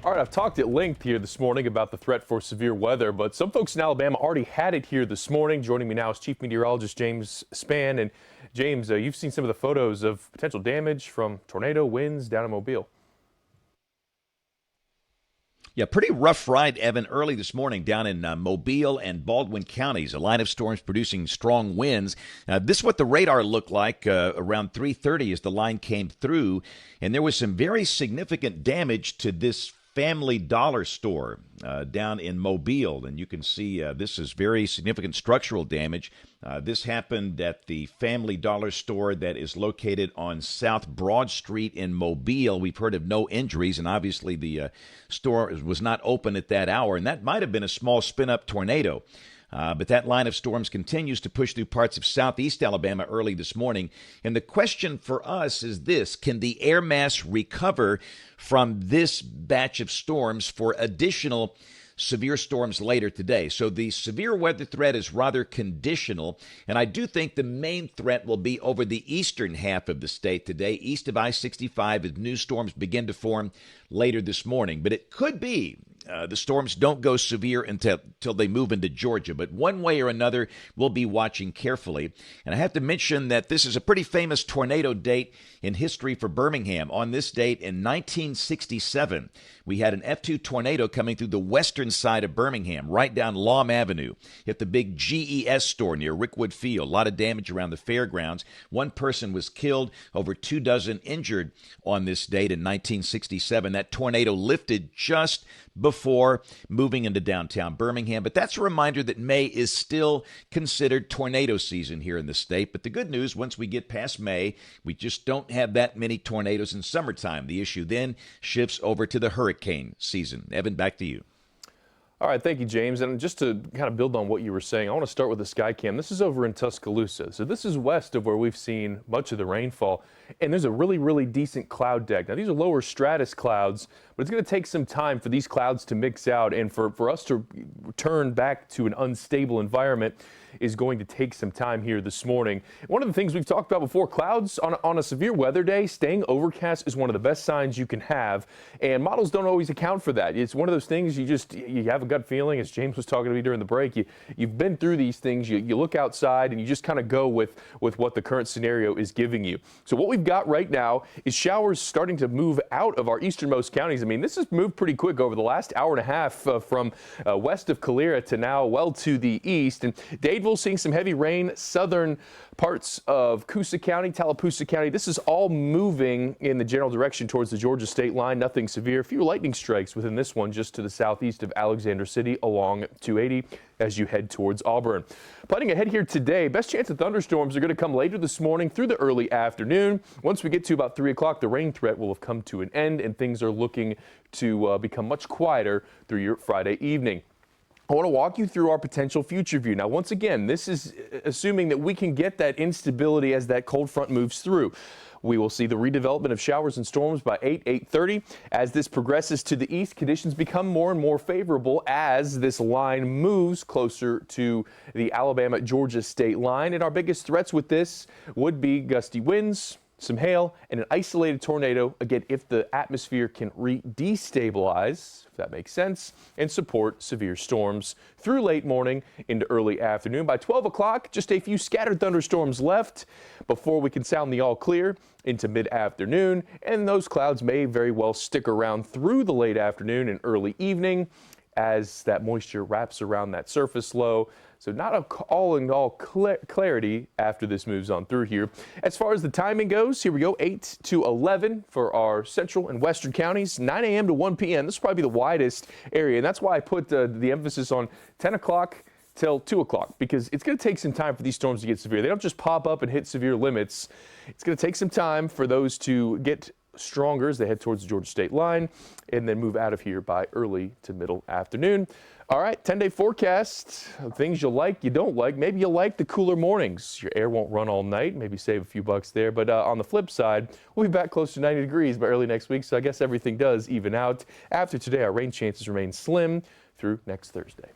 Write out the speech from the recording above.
All right, I've talked at length here this morning about the threat for severe weather, but some folks in Alabama already had it here this morning. Joining me now is Chief Meteorologist James Spann. And James, you've seen some of the photos of potential damage from tornado winds down in Mobile. Yeah, pretty rough ride, Evan, early this morning down in Mobile and Baldwin counties. A line of storms producing strong winds. This is what the radar looked like around 3:30 as the line came through, and there was some very significant damage to this Family Dollar store down in Mobile, and you can see this is very significant structural damage. This happened at the Family Dollar store that is located on South Broad Street in Mobile. We've heard of no injuries, and obviously the store was not open at that hour, and that might have been a small spin-up tornado. But that line of storms continues to push through parts of southeast Alabama early this morning. And the question for us is this: can the air mass recover from this batch of storms for additional severe storms later today? So the severe weather threat is rather conditional, and I do think the main threat will be over the eastern half of the state today, east of I-65, as new storms begin to form later this morning. But it could be the storms don't go severe until they move into Georgia. But one way or another, we'll be watching carefully. And I have to mention that this is a pretty famous tornado date in history for Birmingham. On this date in 1967, we had an F2 tornado coming through the western side of Birmingham, right down Lom Avenue, hit the big GES store near Rickwood Field. A lot of damage around the fairgrounds. One person was killed, over 24 injured on this date in 1967. That tornado lifted just before moving into downtown Birmingham. But that's a reminder that May is still considered tornado season here in the state. But the good news, once we get past May, we just don't have that many tornadoes in summertime. The issue then shifts over to the hurricane season. Evan, back to you. All right, thank you, James. And just to kind of build on what you were saying, I want to start with the Skycam. This is over in Tuscaloosa. So this is west of where we've seen much of the rainfall. And there's a really, really decent cloud deck. Now, these are lower stratus clouds, but it's going to take some time for these clouds to mix out. And for us to return back to an unstable environment is going to take some time here this morning. One of the things we've talked about before, clouds on a severe weather day, staying overcast is one of the best signs you can have. And models don't always account for that. It's one of those things you have a gut feeling, as James was talking to me during the break. You've been through these things. You look outside and you just kind of go with what the current scenario is giving you. So what we've got right now is showers starting to move out of our easternmost counties. I mean, this has moved pretty quick over the last hour and a half from west of Calera to now well to the east. And Dadeville seeing some heavy rain, southern parts of Coosa County, Tallapoosa County. This is all moving in the general direction towards the Georgia state line. Nothing severe. A few lightning strikes within this one just to the southeast of Alexander City along 280 as you head towards Auburn. Planning ahead here today, best chance of thunderstorms are going to come later this morning through the early afternoon. Once we get to about 3 o'clock, the rain threat will have come to an end and things are looking to become much quieter through your Friday evening. I want to walk you through our potential future view. Now, once again, this is assuming that we can get that instability as that cold front moves through. We will see the redevelopment of showers and storms by 8:30. As this progresses to the east, conditions become more and more favorable as this line moves closer to the Alabama-Georgia state line. And our biggest threats with this would be gusty winds, some hail, and an isolated tornado, again, if the atmosphere can destabilize, if that makes sense, and support severe storms through late morning into early afternoon. By 12 o'clock, just a few scattered thunderstorms left before we can sound the all clear into mid-afternoon, and those clouds may very well stick around through the late afternoon and early evening as that moisture wraps around that surface low. So not all-in-all clarity after this moves on through here. As far as the timing goes, here we go, 8 to 11 for our central and western counties, 9 a.m. to 1 p.m. This will probably be the widest area, and that's why I put the emphasis on 10 o'clock till 2 o'clock, because it's going to take some time for these storms to get severe. They don't just pop up and hit severe limits. It's going to take some time for those to get stronger as they head towards the Georgia state line and then move out of here by early to middle afternoon. All right, 10-day forecast, things you like, you don't like. Maybe you like the cooler mornings. Your air won't run all night, maybe save a few bucks there. But on the flip side, we'll be back close to 90 degrees by early next week, so I guess everything does even out. After today, our rain chances remain slim through next Thursday.